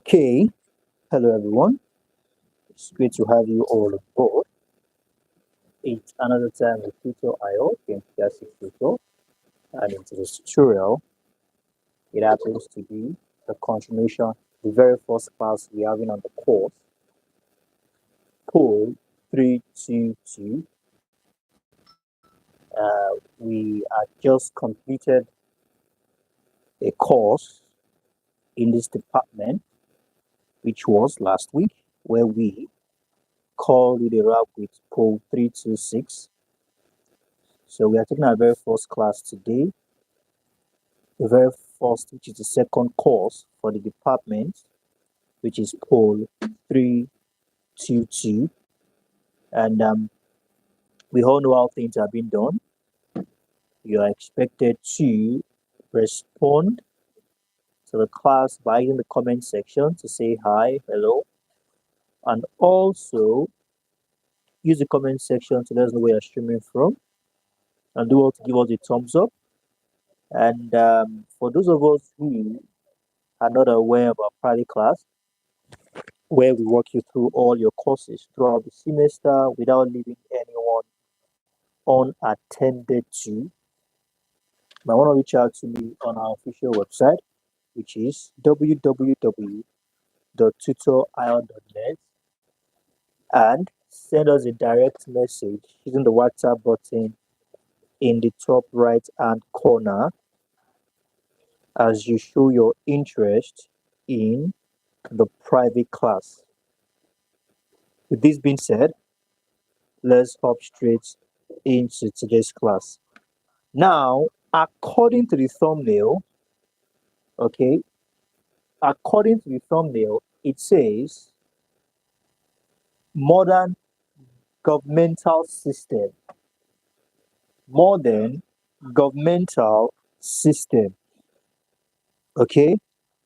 Okay, hello everyone. It's great to have you all on board. It's another time with Tutor IO, Fantastic Tutor, and in today's tutorial, it happens to be the continuation, the very first class we're having on the course, POL322. We had just completed a course in this department, which was last week, where we called it a wrap with POL326. So we are taking our very first class today, the very first, which is the second course for the department, which is POL322. And we all know how things are being done. You are expected to respond to the class by in the comment section to say hi, hello, and also use the comment section to let us know where you're streaming from, and do all to give us a thumbs up. And for those of us who are not aware of our private class, where we walk you through all your courses throughout the semester without leaving anyone unattended to, you might want to reach out to me on our official website, which is www.tutorion.net, and send us a direct message using the WhatsApp button in the top right hand corner as you show your interest in the private class. With this being said, let's hop straight into today's class. Now, according to the thumbnail, okay, according to the thumbnail, it says modern governmental system. Modern governmental system. Okay,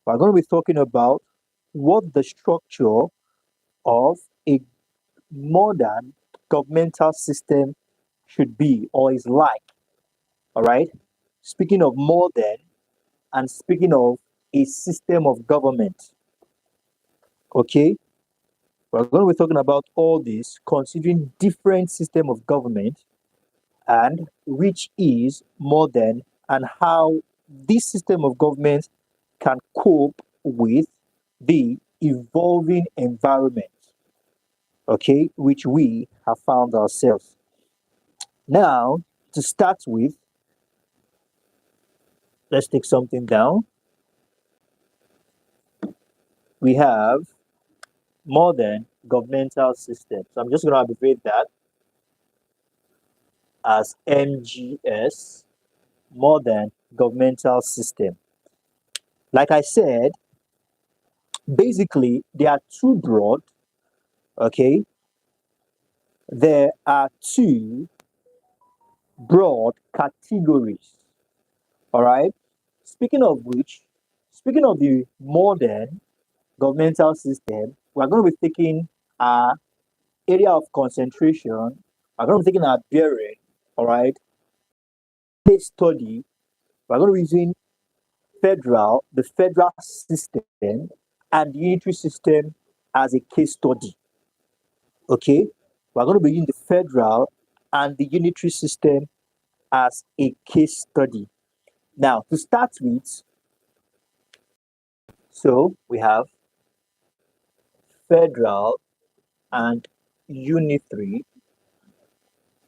we're going to be talking about what the structure of a modern governmental system should be or is like. All right, speaking of modern and speaking of a system of government. Okay, we're going to be talking about all this considering different system of government and which is modern and how this system of government can cope with the evolving environment, okay, which we have found ourselves. Now, to start with, let's take something down. We have modern governmental system. So I'm just going to abbreviate that as MGS, modern governmental system. Like I said, basically, they are too broad, okay? There are two broad categories, all right? Speaking of which, speaking of the modern governmental system, we're going to be taking our area of concentration, we're going to be taking our bearing, all right? Case study, we're going to be using the federal system and the unitary system as a case study. Okay, we're going to be using the federal and the unitary system as a case study. Now, to start with, so we have federal and unitary,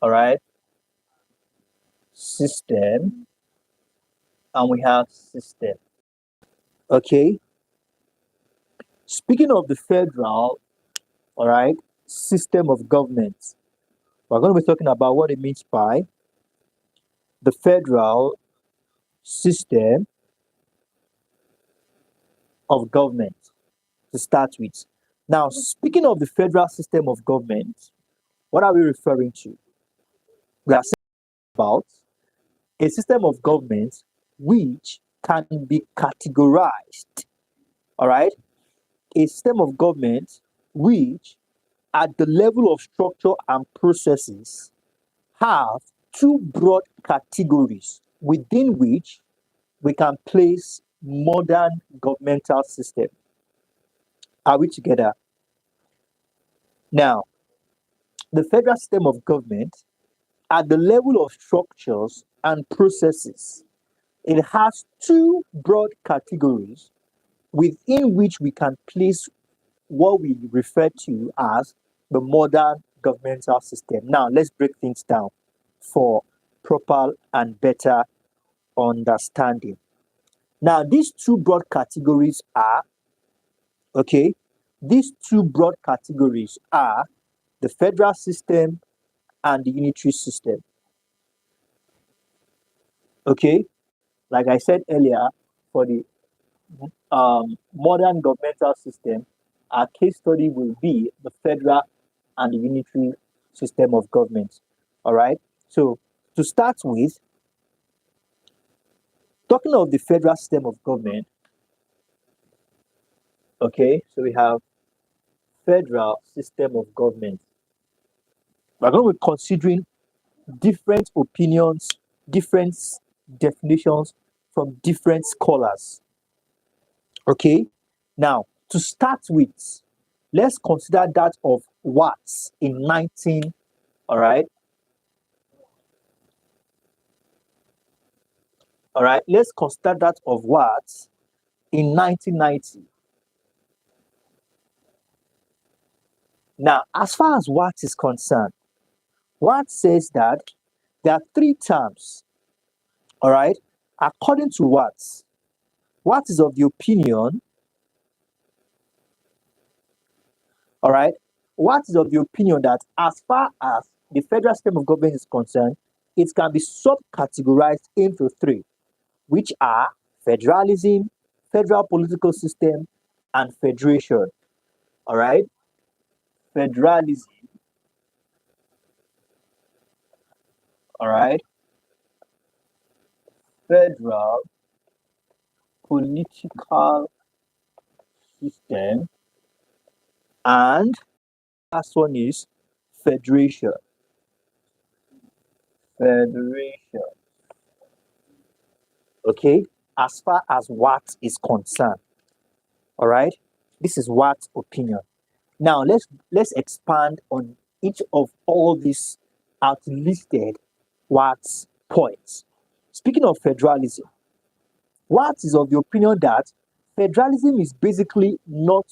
all right, system, and we have system. Okay, speaking of the federal, all right, system of government, we're going to be talking about what it means by the federal system of government to start with. Now, speaking of the federal system of government, what are we referring to? We are saying about a system of government which can be categorized, all right? A system of government which, at the level of structure and processes, have two broad categories within which we can place modern governmental system. Are we together? Now, the federal system of government, at the level of structures and processes, it has two broad categories within which we can place what we refer to as the modern governmental system. Now, let's break things down for proper and better understanding. Now, these two broad categories are, okay, these two broad categories are the federal system and the unitary system. Okay, like I said earlier, for the modern governmental system, our case study will be the federal and the unitary system of government. All right. So to start with, talking of the federal system of government, okay, so we have federal system of government. We're going to be considering different opinions, different definitions from different scholars. Okay. Now, to start with, let's consider that of Watts in 19, all right. All right, let's consider that of Watts in 1990. Now, as far as Watts is concerned, Watts says that there are three terms, all right. According to Watts, Watts is of the opinion, all right, Watts is of the opinion that as far as the federal system of government is concerned, it can be subcategorized into three, which are federalism, federal political system, and federation. All right, federalism, all right, federal political system, and last one is federation. Federation. Okay, as far as what is concerned. All right, this is Watt's opinion. Now let's expand on each of all these outlisted Watt's points. Speaking of federalism, Watt is of the opinion that federalism is basically not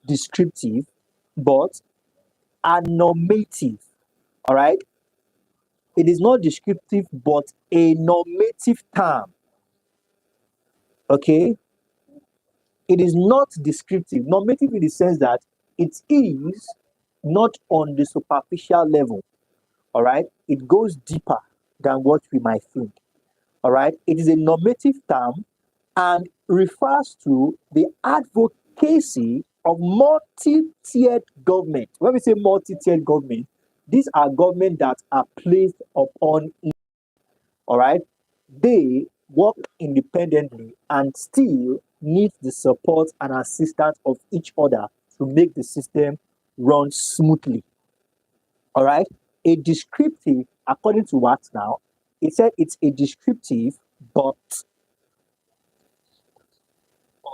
descriptive but a normative. All right, it is not descriptive but a normative term. Okay, it is not descriptive, normative in the sense that it is not on the superficial level. All right, it goes deeper than what we might think. All right, it is a normative term and refers to the advocacy of multi-tiered government. When we say multi-tiered government, these are governments that are placed upon, all right, they work independently and still need the support and assistance of each other to make the system run smoothly. All right, a descriptive, according to what now, it said it's a descriptive, but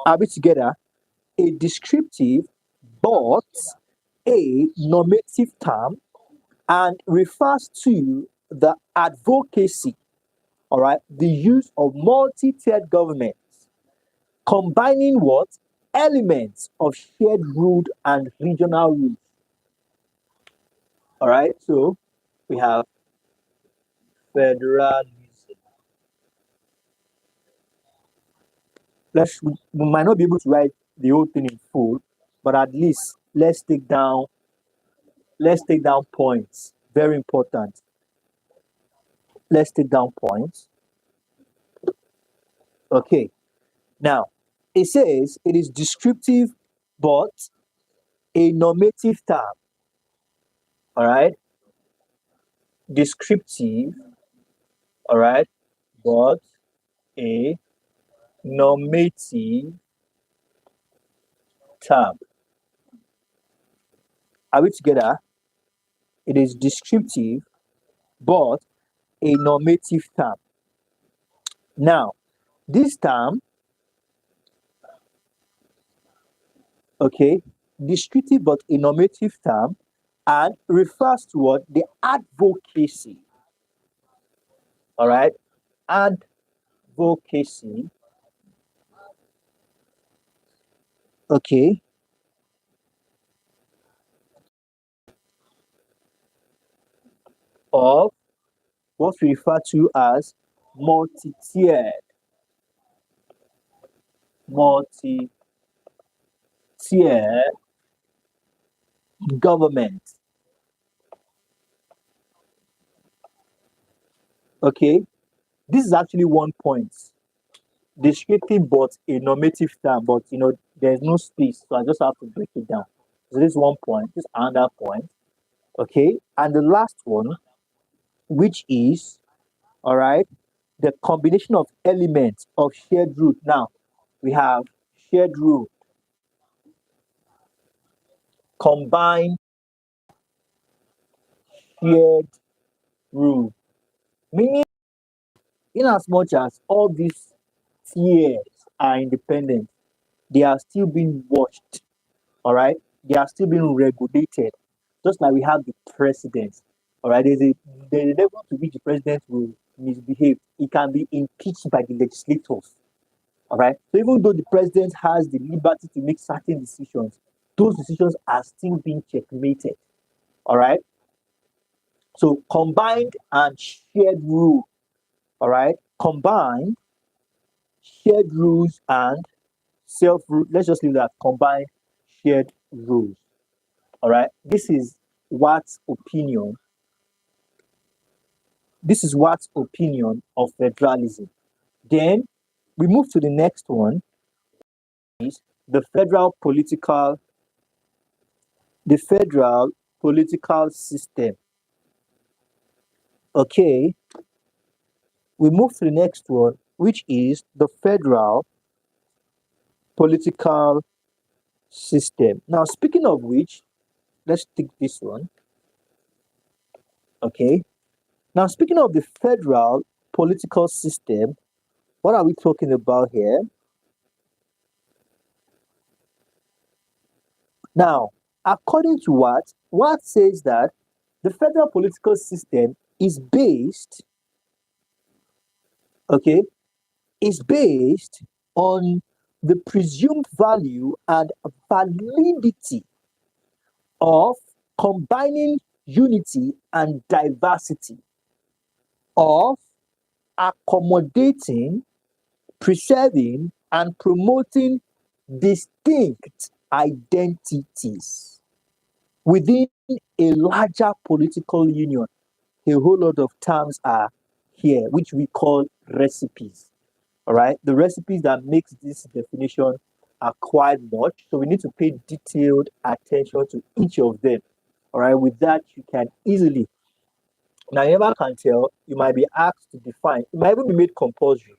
are we together? A descriptive, but a normative term and refers to the advocacy, all right, the use of multi-tiered governments, combining what? Elements of shared rule and regional rules. All right, so we have federalism. We might not be able to write the whole thing in full, but at least let's take down points. Very important. Let's take down points. Okay. Now, it says it is descriptive but a normative term. All right. Descriptive, all right, but a normative term. Are we together? It is descriptive but a normative term. Now, this term, okay, descriptive but a normative term, and refers to what? The advocacy. All right? Advocacy. Okay. Of what we refer to as multi-tiered, multi-tiered government. Okay. This is actually one point. Descriptive but a normative term, but there's no space, so I just have to break it down. So this is one point, this is another point. Okay, and the last one, which is, all right, the combination of elements of shared root. Now we have shared root, combined shared root, meaning in as much as all these tiers are independent, they are still being watched. All right, they are still being regulated, just like we have the president. All right, there's a level to which the president will misbehave. He can be impeached by the legislators. All right, so even though the president has the liberty to make certain decisions, those decisions are still being checkmated. All right, so combined and shared rule. All right, combined, shared rules, and self rule. Let's just leave that combined, shared rules. All right, this is what's opinion of federalism. Then we move to the next one, is the federal political system. Okay, we move to the next one, which is the federal political system. Now, speaking of which, let's take this one. Okay, now speaking of the federal political system, what are we talking about here? Now, according to what says that the federal political system is based, okay, is based on the presumed value and validity of combining unity and diversity, of accommodating, preserving, and promoting distinct identities within a larger political union. A whole lot of terms are here, which we call recipes. All right, the recipes that makes this definition are quite much, so we need to pay detailed attention to each of them. All right, with that, you can easily, now you never can tell, you might be asked to define, it might even be made compulsory.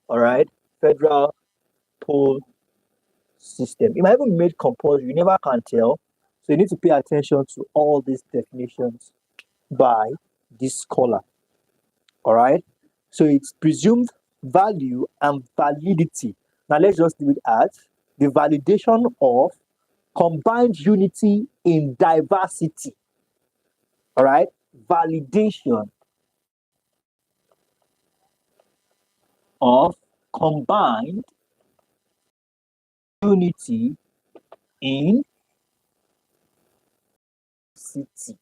All right, federal poll system, it might even be made compulsory, you never can tell. So you need to pay attention to all these definitions by this scholar. All right, so it's presumed value and validity. Now let's just leave it at the validation of combined unity in diversity. All right, validation of combined unity in city.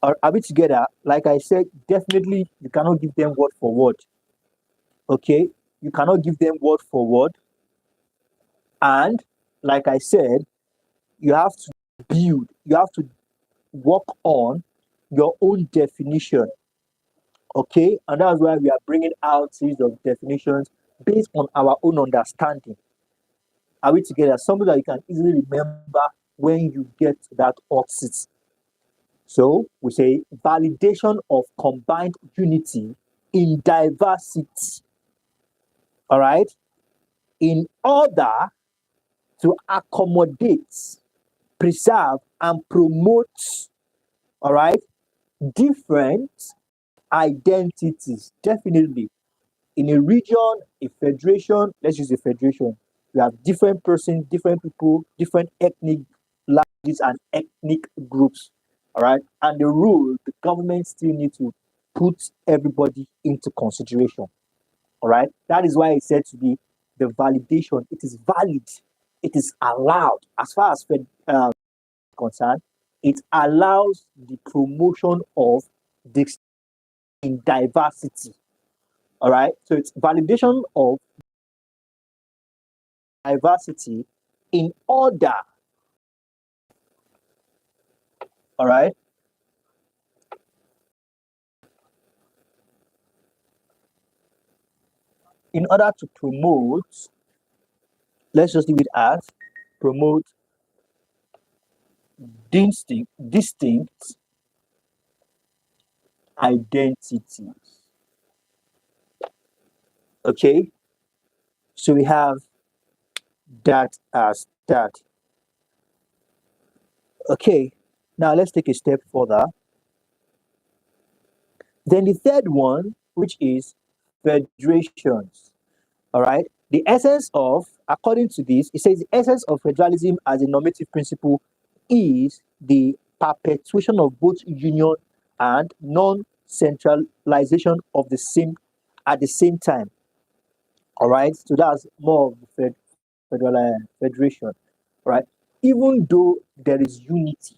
Are we together? Like I said, definitely you cannot give them word for word. Okay, you cannot give them word for word. And like I said, you have to you have to work on your own definition. Okay, and that's why we are bringing out series of definitions based on our own understanding. Are we together? Something that you can easily remember when you get to that opposite. So we say validation of combined unity in diversity. All right, in order to accommodate, preserve, and promote, all right, different identities. Definitely in a region, a federation, let's use a federation, We have different persons, different people, different ethnic languages and ethnic groups. All right. And the rule, the government still need to put everybody into consideration. All right. That is why it's said to be the validation. It is valid. It is allowed as far as concerned. It allows the promotion of this in diversity. All right. So it's validation of diversity in order. All right. In order to promote, let's just leave it as promote distinct identities. Okay. So we have that as that. Okay. Now let's take a step further. Then the third one, which is federations. All right. The essence of, according to this, it says the essence of federalism as a normative principle is the perpetuation of both union and non-centralization of the same at the same time. All right. So that's more of the federation. All right. Even though there is unity,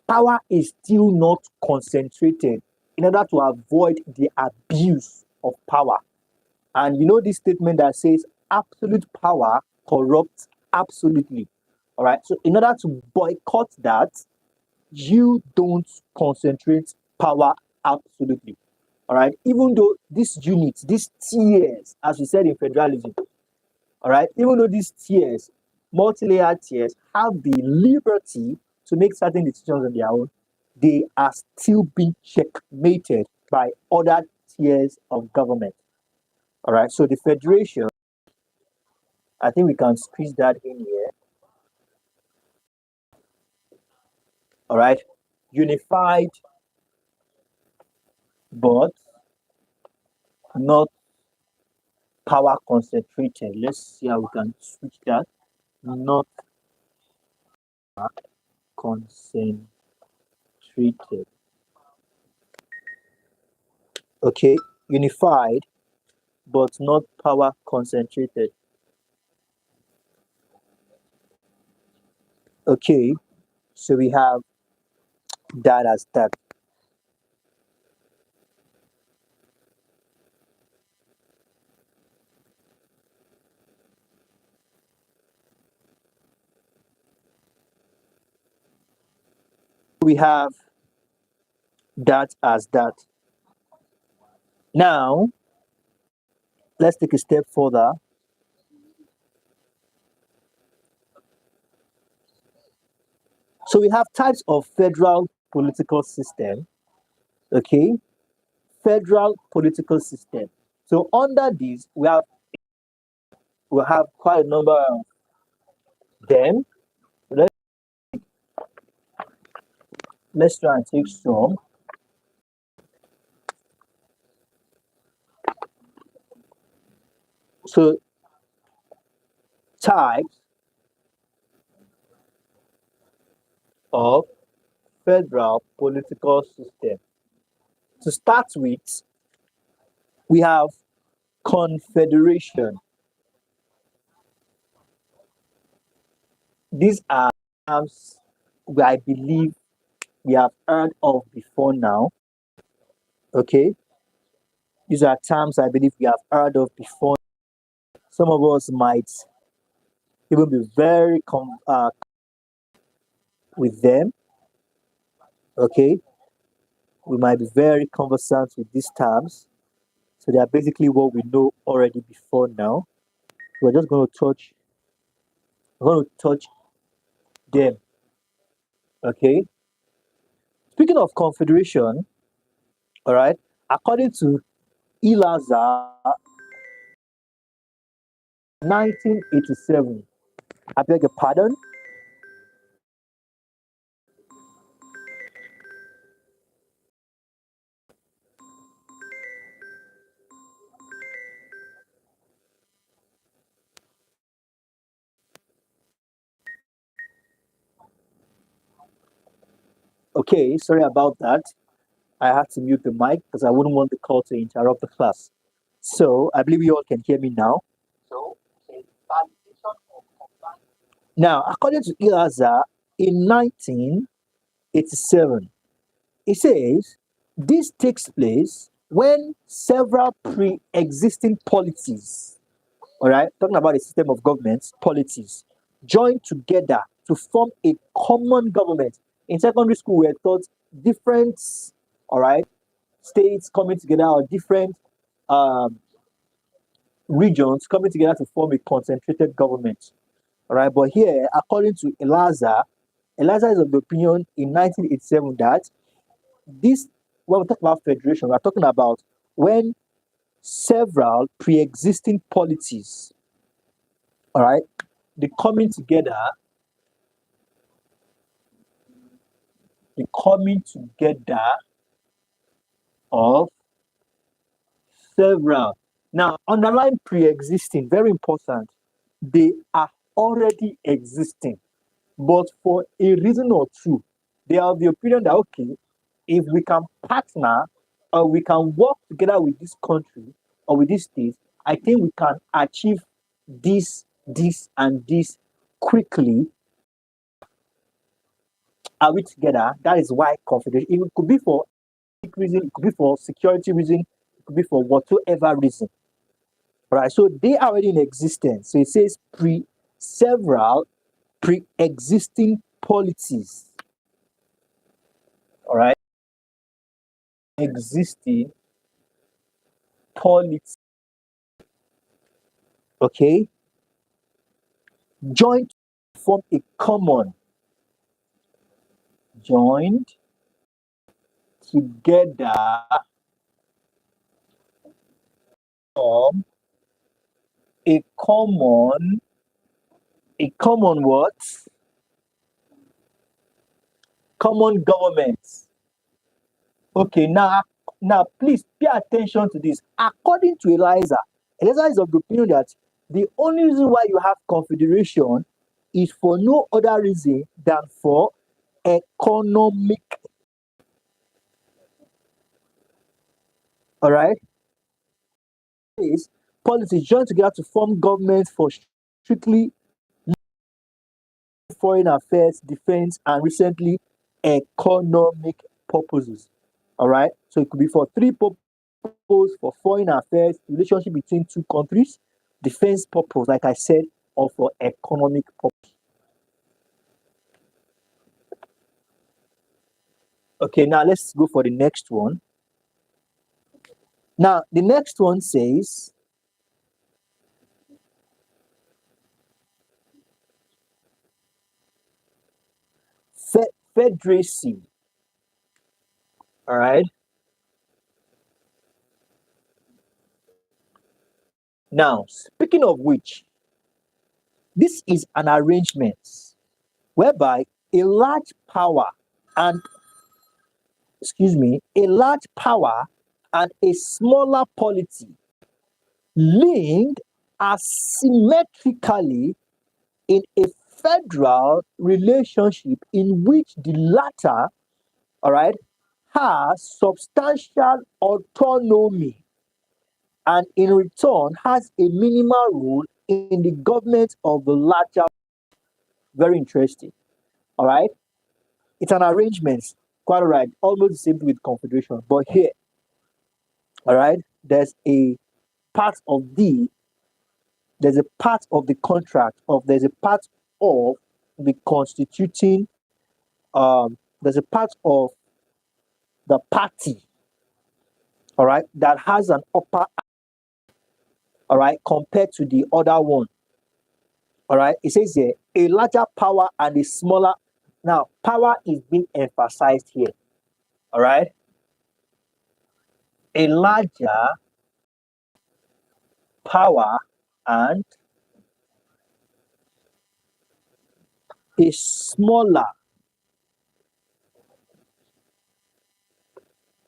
power is still not concentrated in order to avoid the abuse of power. And you know this statement that says absolute power corrupts absolutely. All right. So in order to boycott that, you don't concentrate power absolutely. All right. Even though these units, these tiers, as we said in federalism, all right, even though these tiers, multi-layered tiers, have the liberty to make certain decisions on their own, they are still being checkmated by other tiers of government. All right. So the federation, I think we can squeeze that in here. All right. Unified, but not power concentrated. Let's see how we can switch that. Not concentrated. Okay. Unified, but not power concentrated. Okay. So we have that as that. We have that as that. Now, let's take a step further. So we have types of federal political system. Okay. Federal political system. So under this, we have quite a number of them. Let's let's try and take some. So types of federal political system. To start with, we have confederation. These are terms I believe we have heard of before now. Okay, these are terms I believe we have heard of before. Some of us might even be very with them. Okay, we might be very conversant with these terms. So they are basically what we know already before now. We're just going to touch them. Okay. Speaking of confederation, all right, according to Ilaza 1987, I beg your pardon, Okay, sorry about that. I had to mute the mic because I wouldn't want the call to interrupt the class. So I believe you all can hear me now. Now, according to Ilaza, in 1987, it says this takes place when several pre-existing policies, all right, talking about a system of governments, policies, join together to form a common government. In secondary school, we are taught different, all right, states coming together or different um, regions coming together to form a concentrated government. All right, but here, according to Eliza is of the opinion in 1987 that this, when we talk about federation, we're talking about when several pre-existing polities, all right, the coming together of several. Now, underline pre-existing, very important. They are already existing, but for a reason or two, they are of the opinion that okay, if we can partner or we can work together with this country or with this state, I think we can achieve and this quickly. Are we together? That is why confederation. It could be for reason, it could be for security reason, it could be for whatsoever reason. Right? So they are already in existence. So it says several pre-existing policies. All right, existing policies. Okay, joined to form a common, joined together form a common what? Common government. Okay, now please pay attention to this. According to Eliza is of the opinion that the only reason why you have confederation is for no other reason than for economic. All right, is policies joined together to form governments for strictly foreign affairs, defense, and recently economic purposes. All right, so it could be for three purposes: for foreign affairs, relationship between two countries, defense purpose, like I said, or for economic purpose. Okay, now let's go for the next one. Now, the next one says Federacy. All right. Now, speaking of which, this is an arrangement whereby a large power and a large power and a smaller polity linked asymmetrically in a federal relationship in which the latter, all right, has substantial autonomy and in return has a minimal role in the government of the larger. Very interesting. All right. It's an arrangement. Quite all right. Almost the same thing with confederation. But here, all right, part of the there's a part of the contract of there's a part of the constituting there's a part of the party, all right, that has an upper, all right, compared to the other one. All right, it says here a larger power and a smaller. Now, power is being emphasized here. All right, a larger power and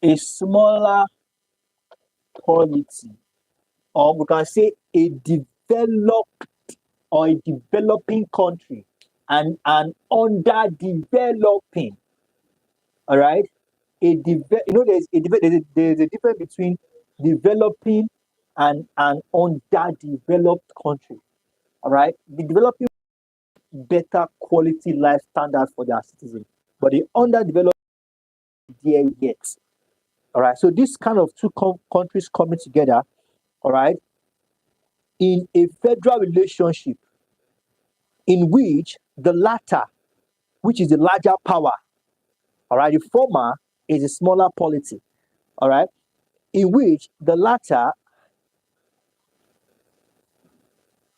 a smaller polity, or we can say a developed or a developing country and an underdeveloping. All right. There's a difference between developing and an underdeveloped country. All right. The developing better quality life standards for their citizens, but the underdeveloped there yet. All right. So this kind of two countries coming together, all right, in a federal relationship in which the latter, which is the larger power, all right, the former is a smaller polity, all right, in which the latter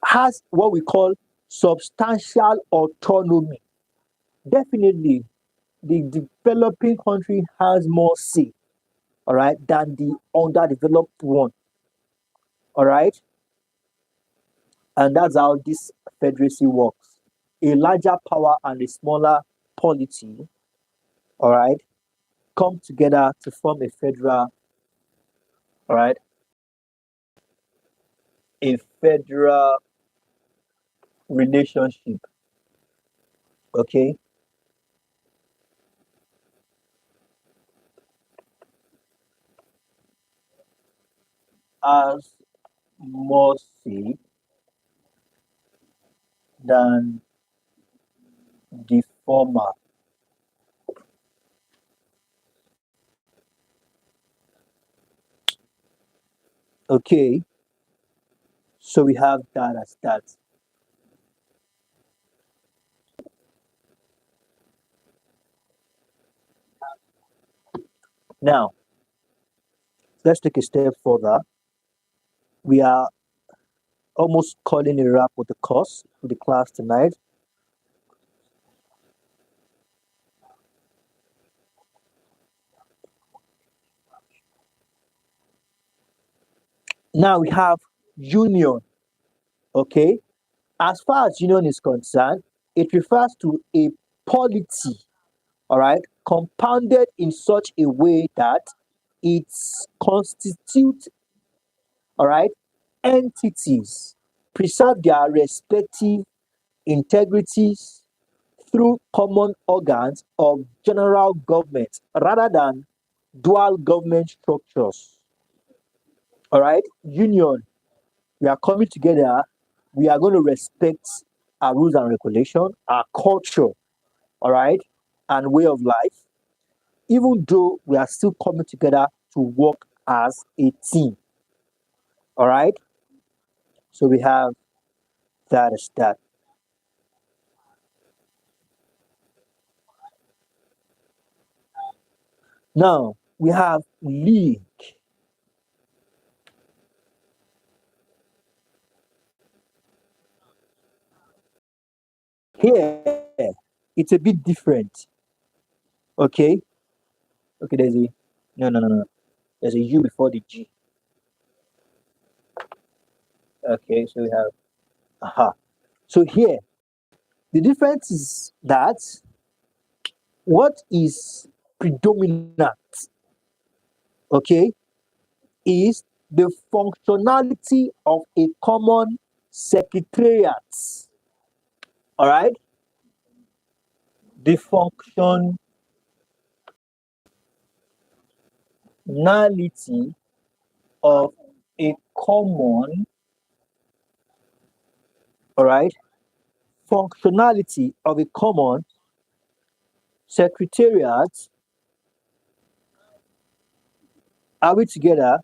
has what we call substantial autonomy. Definitely, the developing country has more say, all right, than the underdeveloped one, all right, and that's how this federacy works. A larger power and a smaller polity, all right, come together to form a federal, all right, a federal relationship. Okay, has more say than the former. Okay, so we have that as that. Now, let's take a step further. We are almost calling a wrap with the course, with the class tonight. Now we have union. Okay, as far as union is concerned, it refers to a polity, all right, compounded in such a way that it constitutes, all right, entities preserve their respective integrities through common organs of general government rather than dual government structures. All right, union, we are coming together, we are going to respect our rules and regulation, our culture, all right, and way of life, even though we are still coming together to work as a team. All right, so we have that as that. Now we have league. Here, it's a bit different. Okay, okay, there's a no. There's a U before the G. Okay, so we have aha. So here, the difference is that what is predominant, okay, is the functionality of a common secretariat. All right, the functionality of a common, all right, functionality of a common secretariat. Are we together?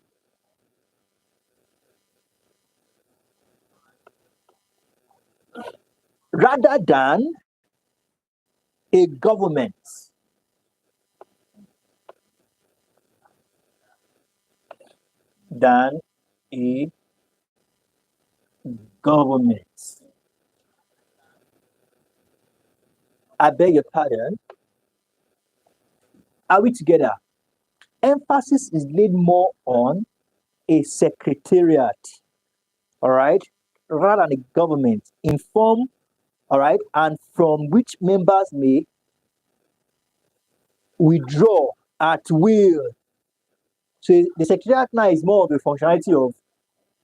Rather than a government, than a government. I beg your pardon. Are we together? Emphasis is laid more on a secretariat, all right, rather than a government, inform, all right, and from which members may withdraw at will. So the secretariat now is more of a functionality of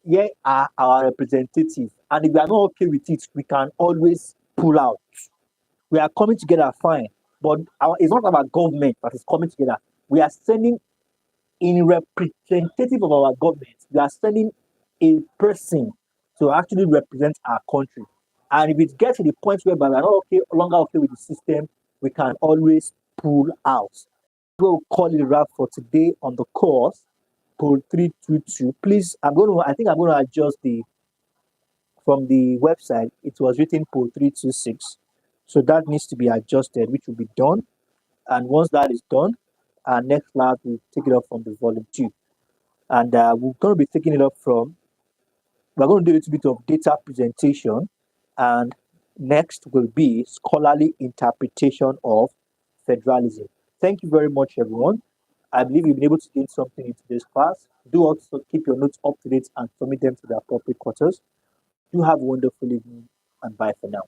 here are our representatives, and if we are not okay with it, we can always pull out. We are coming together fine, but it's not our government that is coming together. We are sending in representative of our government. We are sending a person to actually represent our country. And if it gets to the point where we are not longer okay with the system, we can always pull out. We'll call it a wrap for today on the course POL322. Please, I think I'm going to adjust the from the website. It was written POL326. So that needs to be adjusted, which will be done. And once that is done, our next class will take it up from the volume 2. And we're going to be taking it up from, we're going to do a little bit of data presentation. And next will be scholarly interpretation of federalism. Thank you very much, everyone. I believe you've been able to gain something in today's class. Do also keep your notes up to date and submit them to the appropriate quarters. Do have a wonderful evening and bye for now.